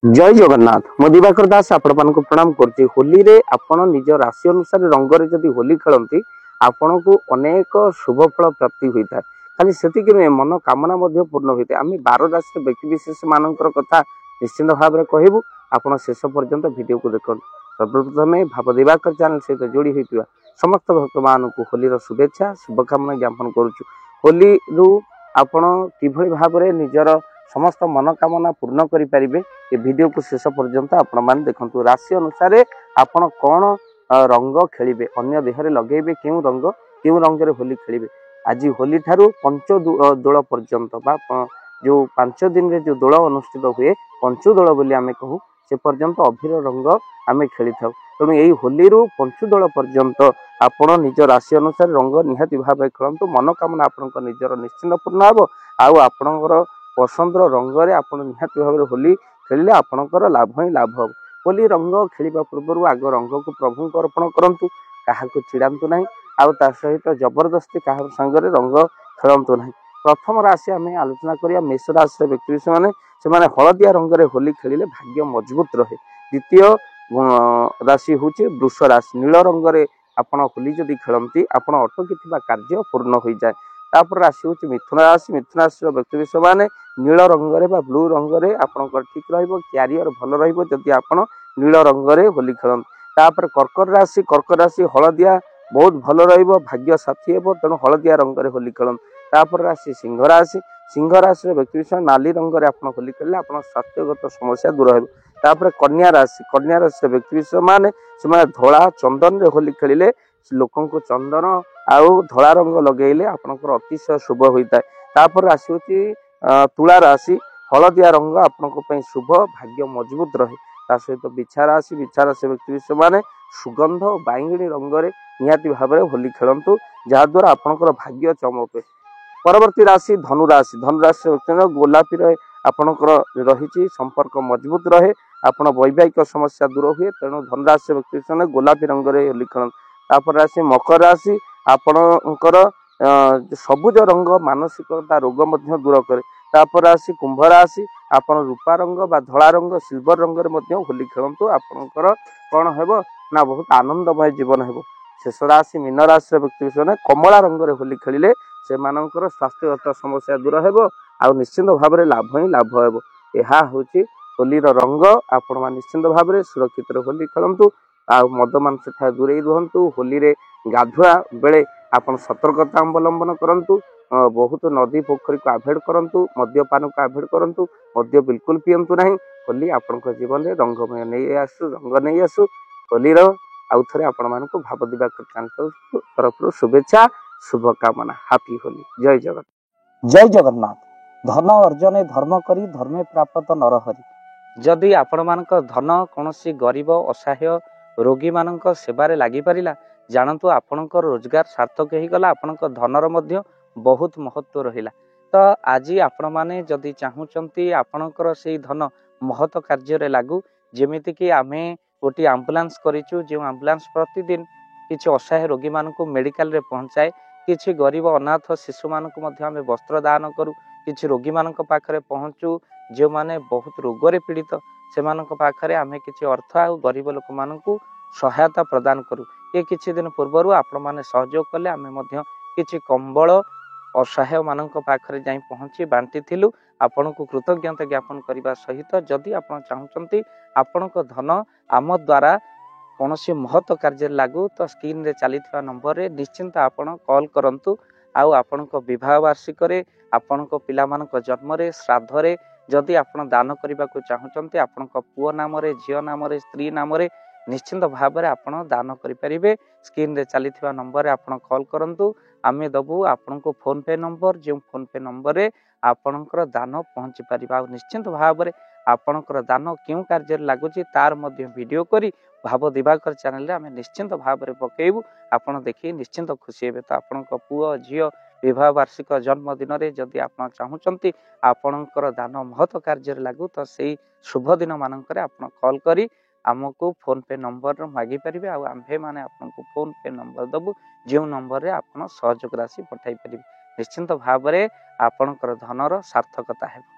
जय जगन्नाथ मो दिवाकर दास आपण को प्रणाम करछि। होली रे आपण निज राशि अनुसार रंग रे जदि होली खेलती आपण को अनेक शुभ फल प्राप्ति होता है। खाली सेतिक नुहे मन कामना पूर्ण होता है। आम 12 राशि व्यक्ति विशेष मानकर कथा निश्चिंत भाव में कहबू। आपण शेष पर्यंत वीडियो को देखो। सर्वप्रथम भाव दिवाकर चैनल सहित जोड़ी होता समस्त भक्त मान को होली शुभेच्छा शुभकामना ज्ञापन करुचु। होली रु आपण किभली भाव में निजर समस्त मनोकामना पूर्ण करें ये वीडियो को शेष पर्यंत आपण मैंने देखु। राशि अनुसार आपण कौन रंग खेलिबे अन्य देहरे लगेबे क्यों रंग रे होली खेलिबे। आज होली ठारू पंच दोल पर्यंत बा जो 5 दिन रे जो दोल अनुष्ठित हुए पंचु दोल बोली आमे कहू से पर्यंत अभीर रंग आमे खेली थाउ। तेणु यही होली रु पंचु दोल पर्यंत आपण निज राशि अनुसार रंग निहाती भाव खेलतु। मनोकामना आपणकर निजर निश्चिंत पूर्ण हे। आउ आपणकर पसंद रंग रे आपण निहाती भाव होली खेलिले आपणकर लाभ ही लाभ हो। होली रंग खेलिबा पूर्व आग रंग को प्रभु को अर्पण करंतु। काहाको चिड़ांतु नहीं आउ ता सहित जबरदस्ती कहा संगरे रंग खेलंतु नहीं। प्रथम राशि आम आलोचना करिया मेष राशि व्यक्ति विशेष माने हलदिया रंग रे होली खेलिले भाग्य मजबूत रहे। द्वितीय राशि होची वृष राशि नील रंग रे आपण होली जदि खेलती आपण अटकी कार्य पूर्ण हो जाए। तापर राशि होची मिथुन राशि व्यक्ति विशेष माने नील रंग रे बा ब्लू रंग रे आपनकर ठीक रहइबो कैरियर भल रहइबो जदि आपण नील रंग रे होली खेलन। तापर कर्कट राशि हलदिया बहुत भल रहइबो भाग्य साथी हेबो तेणु हलदिया रंग रे होली खेलन। तापर राशि सिंह राशि व्यक्ति विशेष नाली रंग रे आपण होली खेलले आपण स्वास्थ्यगत समस्या दूर हेबो। तापर कन्या राशि व्यक्ति विशेष माने से धोला चंदन रे होली खेलिले लोकन को चंदन आउ धोला रंग लगेइले आपनकर अतिशय शुभ होइता है। तापर राशि होची तुला राशि हलदिया रंग आपन शुभ भाग्य मजबूत रहे। ता सहित बिछा राशि व्यक्ति विशेष माने सुगंध बैंगणी रंग रे निहाती भाव में होली खेलंतु जहाद्वारा आपनकर भाग्य चमके। परवर्ती राशि धनुराशि व्यक्ति गोलापी रे आपनकर रही संपर्क मजबूत रहे आपण वैवाहिक समस्या दूर हुए तेणु धनुराशि व्यक्ति विशेष गोलापी रंग रे होली खेलन। तापर राशि मकर राशि आपणकर सबुज रंग मानसिकता रोग मध्य दूर करे। तापर राशि कुंभ राशि आपण रूपा रंग बा धला रंग सिल्वर रंग रे मध्य होली खेलंतु आपणकर कौन हेबो ना बहुत आनंदमय जीवन हेबो। शेष राशि मीन राशि व्यक्ति विशेष कमला रंग रे होली खेलिले से मानकर स्वास्थ्यगत समस्या दूर हेबो आ निश्चिंत भाव में लाभ ही लाभ हेबो। एहा होची होली रंग आपण मा निश्चिंत भाव में सुरक्षित होली खेलंतु आ मद मांस ठा दूरे रुहंतु। होली रे गाधुआ बेले आपण सतर्कता अवलंबन करंतु। बहुत नदी पोखरी को अवॉइड करंतु मद्यपान को अवॉइड करंतु मद्य बिल्कुल पियंतु नहीं। होली आपण जीवन में रंगमय नहीं आसु रंग नहीं आसु। होली आउ थे आपण मान भाव दिवाकर चैनल तरफ शुभेच्छा शुभकामना। हैप्पी होली। जय जगन्नाथ। जय जगन्नाथ। धन अर्जने धर्म करी धर्मे प्राप्त नरहरि। जदि आपण मानक धन कौनसी गरीब असहाय रोगी मानक सेवारे लागि परिला जानतु आपणकर रोजगार सार्थक हो गला। आपणकर धनर मध्य बहुत महत्व रहिला। तो आज आपण माने जदि चाहूचंती आपणकर से धन महत कार्य रे लागू जेमिति कि आमे गोटी एम्बुलेंस करिचु जे एम्बुलेंस प्रतिदिन किछि असहाय रोगी मानक मेडिकल रे पहुंचाए। किछि गरीब अनाथ शिशु मानक मध्य आमे वस्त्र दान करू। किछि रोगी मानक पाखरे पहुंचू जे माने बहुत रोग रे पीड़ित से मानक पाखरे आमे किछि अर्थ आ गरीब लोक मानकू सहायता प्रदान करू। ये किछि दिन पूर्व आपण माने सहयोग कले आमे मध्य किछि कंबल असहाय मानक पाखरे जाई पहुंची बांटी थिलु। आपण को कृतज्ञता ज्ञापन करने सहित जदि आपण चाहूचंती आपणक धन आम द्वारा कौनसी महत्व कार्य लागू तो स्क्रीन रे चली नंबर रे निश्चिंत आपण कॉल करंतु। आउ आपणक विवाह वार्षिक रे आपणक पिला मानक जन्म रे श्राद्ध रे जदि आपण दान करने को चाहूचंती आपणक पुओ नाम रे झियो नाम रे स्त्री नाम रे निश्चिंत भाव में आपण दान करें। स्क्रीन रे चली नंबर रे आपण कॉल करंतु आमे दबु आपण को फोन पे नंबर जो फोन पे नंबर रे आपणकर दान पहुंची पारिबा। निश्चिंत भाव में आपणकर दान क्यों कार्य लगुच तार मध्य वीडियो करी भाव दिवाकर चैनल रे आमे निश्चिंत भाव में पकेबू। आपण देखि निश्चिंत खुशी हेबे। तो आपणक पुओ झियो विवाह वार्षिक जन्मदिन रे जदि आपण चाहूचंती आपणकर दान महत्व कार्य लागू तो सेही शुभ दिन मानकर आपण कॉल करी आमको फोन पे नंबर मागी पारिबे। आ आम्भे माने आपनको फोन पे नंबर दबु जो नंबर रे आपण सहयोग राशि पठाई पारिबे। निश्चिंत भाव में आपणकर धनर सार्थकता हेबो।